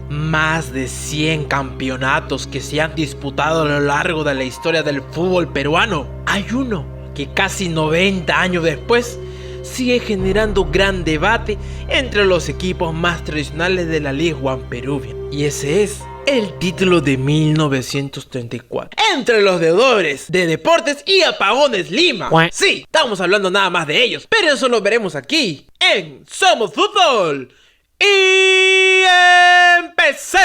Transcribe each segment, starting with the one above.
más de 100 campeonatos que se han disputado a lo largo de la historia del fútbol peruano, hay uno que casi 90 años después sigue generando gran debate entre los equipos más tradicionales de la League One Peruvian, y ese es el título de 1934 entre los deudores de Deportes y Apagones Lima. Sí, estamos hablando nada más de ellos, pero eso lo veremos aquí en Somos Fútbol. ¡Y empecemos!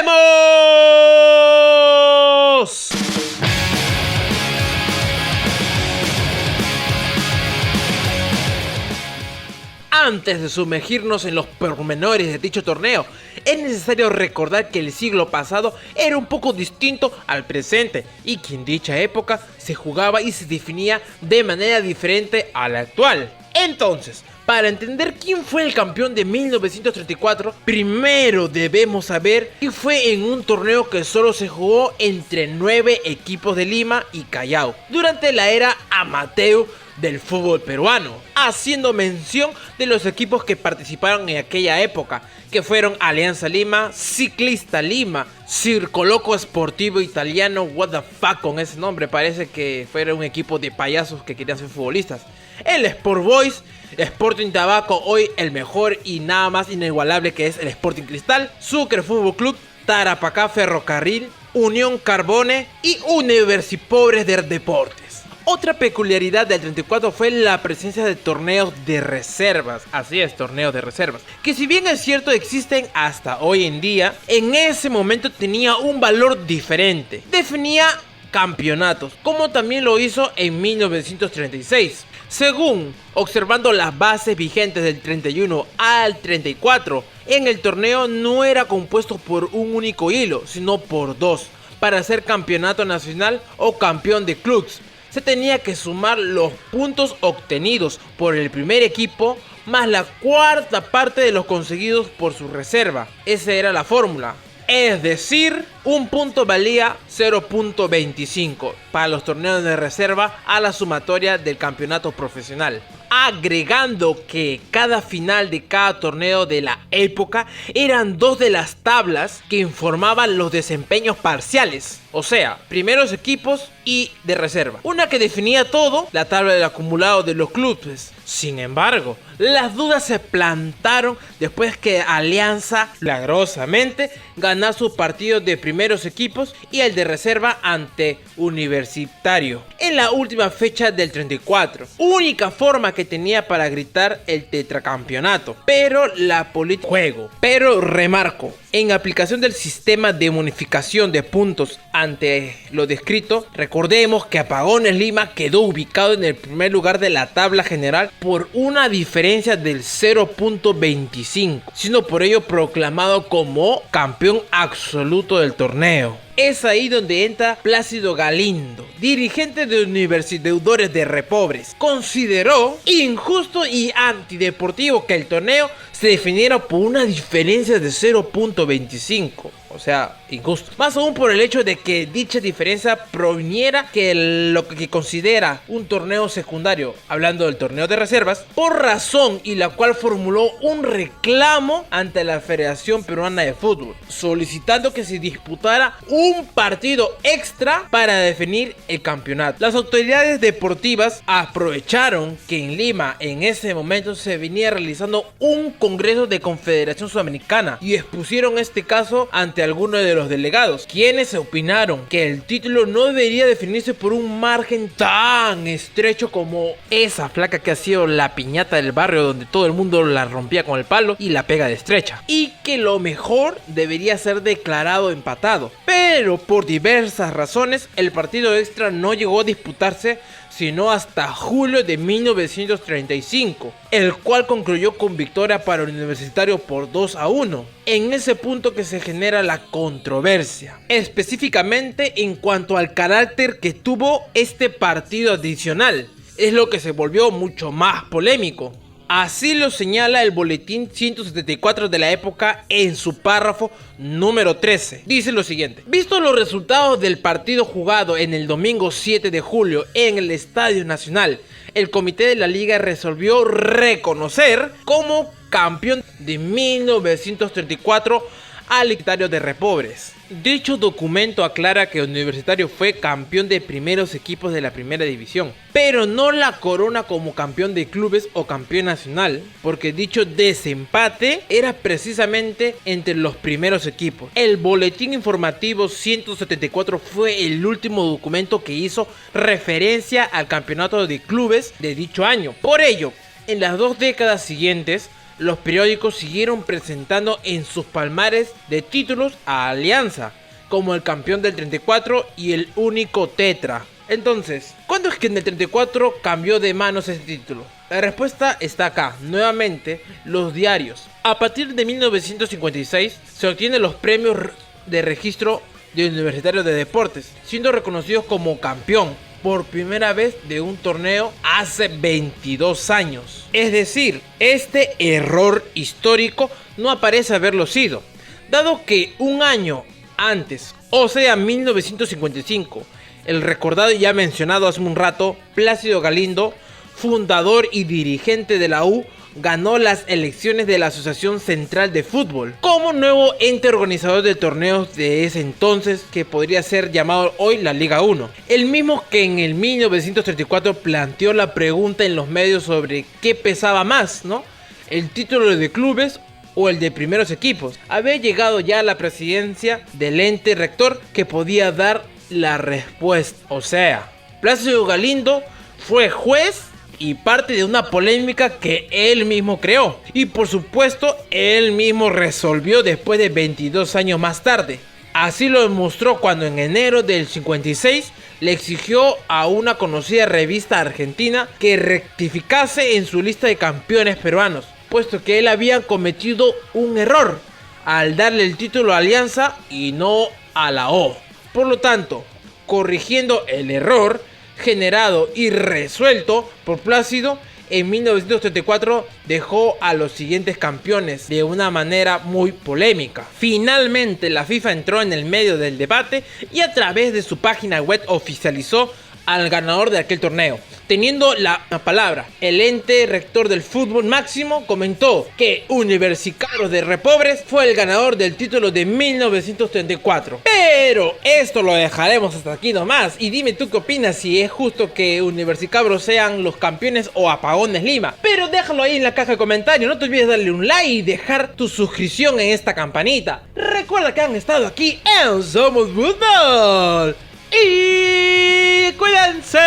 Antes de sumergirnos en los pormenores de dicho torneo, es necesario recordar que el siglo pasado era un poco distinto al presente y que en dicha época se jugaba y se definía de manera diferente a la actual. Entonces, para entender quién fue el campeón de 1934, primero debemos saber que fue en un torneo que solo se jugó entre 9 equipos de Lima y Callao, durante la era amateur del fútbol peruano, haciendo mención de los equipos que participaron en aquella época, que fueron Alianza Lima, Ciclista Lima, Circoloco Sportivo Italiano, what the fuck con ese nombre, parece que fuera un equipo de payasos que querían ser futbolistas, el Sport Boys, Sporting Tabaco, hoy el mejor y nada más inigualable que es el Sporting Cristal, Sucre Fútbol Club, Tarapacá Ferrocarril, Unión Carbone y Universipobres de Deportes. Otra peculiaridad del 34 fue la presencia de torneos de reservas, así es, torneos de reservas, que si bien es cierto existen hasta hoy en día, en ese momento tenía un valor diferente, definía campeonatos, como también lo hizo en 1936. Según observando las bases vigentes del 31 al 34, en el torneo no era compuesto por un único hilo, sino por dos, para ser campeonato nacional o campeón de clubes. Se tenía que sumar los puntos obtenidos por el primer equipo más la cuarta parte de los conseguidos por su reserva. Esa era la fórmula. Es decir, un punto valía 0.25 para los torneos de reserva a la sumatoria del campeonato profesional. Agregando que cada final de cada torneo de la época eran dos de las tablas que informaban los desempeños parciales, o sea, primeros equipos y de reserva. Una que definía todo, la tabla del acumulado de los clubes. Sin embargo, las dudas se plantaron después que Alianza, milagrosamente, ganó sus partidos de primeros equipos y el de reserva ante Universitario en la última fecha del 34. Única forma que tenía para gritar el tetracampeonato, pero la política juego. Pero remarco, en aplicación del sistema de bonificación de puntos ante lo descrito, recordemos que Apagones Lima quedó ubicado en el primer lugar de la tabla general por una diferencia del 0.25, siendo por ello proclamado como campeón absoluto del torneo. Es ahí donde entra Plácido Galindo, dirigente de Universideudores de Repobres. Consideró injusto y antideportivo que el torneo se definiera por una diferencia de 0.25. O sea, injusto. Más aún por el hecho de que dicha diferencia proviniera de lo que considera un torneo secundario, hablando del torneo de reservas, por razón y la cual formuló un reclamo ante la Federación Peruana de Fútbol, solicitando que se disputara un partido extra para definir el campeonato. Las autoridades deportivas aprovecharon que en Lima en ese momento se venía realizando un congreso de Confederación Sudamericana y expusieron este caso ante algunos de los delegados, quienes opinaron que el título no debería definirse por un margen tan estrecho como esa flaca que ha sido la piñata del barrio donde todo el mundo la rompía con el palo y la pega de estrecha, y que lo mejor debería ser declarado empatado. Pero por diversas razones el partido extra no llegó a disputarse sino hasta julio de 1935, el cual concluyó con victoria para el Universitario por 2-1. En ese punto que se genera la controversia, específicamente en cuanto al carácter que tuvo este partido adicional, es lo que se volvió mucho más polémico. Así lo señala el boletín 174 de la época en su párrafo número 13. Dice lo siguiente: visto los resultados del partido jugado en el domingo 7 de julio en el Estadio Nacional, el comité de la liga resolvió reconocer como campeón de 1934 al Universitario de Repobres. Dicho documento aclara que Universitario fue campeón de primeros equipos de la primera división, pero no la corona como campeón de clubes o campeón nacional, porque dicho desempate era precisamente entre los primeros equipos. El boletín informativo 174 fue el último documento que hizo referencia al campeonato de clubes de dicho año. Por ello, en las 2 décadas siguientes, los periódicos siguieron presentando en sus palmares de títulos a Alianza como el campeón del 34 y el único tetra. Entonces, ¿cuándo es que en el 34 cambió de manos ese título? La respuesta está acá, nuevamente, los diarios. A partir de 1956 se obtienen los premios de registro de Universitario de Deportes, siendo reconocidos como campeón por primera vez de un torneo hace 22 años. Es decir, este error histórico no aparece haberlo sido, dado que un año antes, o sea 1955, el recordado y ya mencionado hace un rato, Plácido Galindo, fundador y dirigente de la U, ganó las elecciones de la Asociación Central de Fútbol como nuevo ente organizador de torneos de ese entonces, que podría ser llamado hoy la Liga 1. El mismo que en el 1934 planteó la pregunta en los medios sobre qué pesaba más, ¿no? El título de clubes o el de primeros equipos. Había llegado ya a la presidencia del ente rector que podía dar la respuesta. O sea, Plácido Galindo fue juez y parte de una polémica que él mismo creó, y por supuesto él mismo resolvió después de 22 años más tarde. Así lo demostró cuando en enero del 56 le exigió a una conocida revista argentina que rectificase en su lista de campeones peruanos, puesto que él había cometido un error al darle el título a Alianza y no a la O. Por lo tanto, corrigiendo el error generado y resuelto por Plácido, en 1934 dejó a los siguientes campeones de una manera muy polémica. Finalmente la FIFA entró en el medio del debate y a través de su página web oficializó al ganador de aquel torneo. Teniendo la palabra, el ente rector del fútbol máximo comentó que Universicaros de Repobres fue el ganador del título de 1934. Pero esto lo dejaremos hasta aquí nomás. Y dime tú qué opinas, si es justo que Universicabros sean los campeones o Apagones Lima. Pero déjalo ahí en la caja de comentarios. No te olvides darle un like y dejar tu suscripción en esta campanita. Recuerda que han estado aquí en Somos Fútbol. Y cuídense.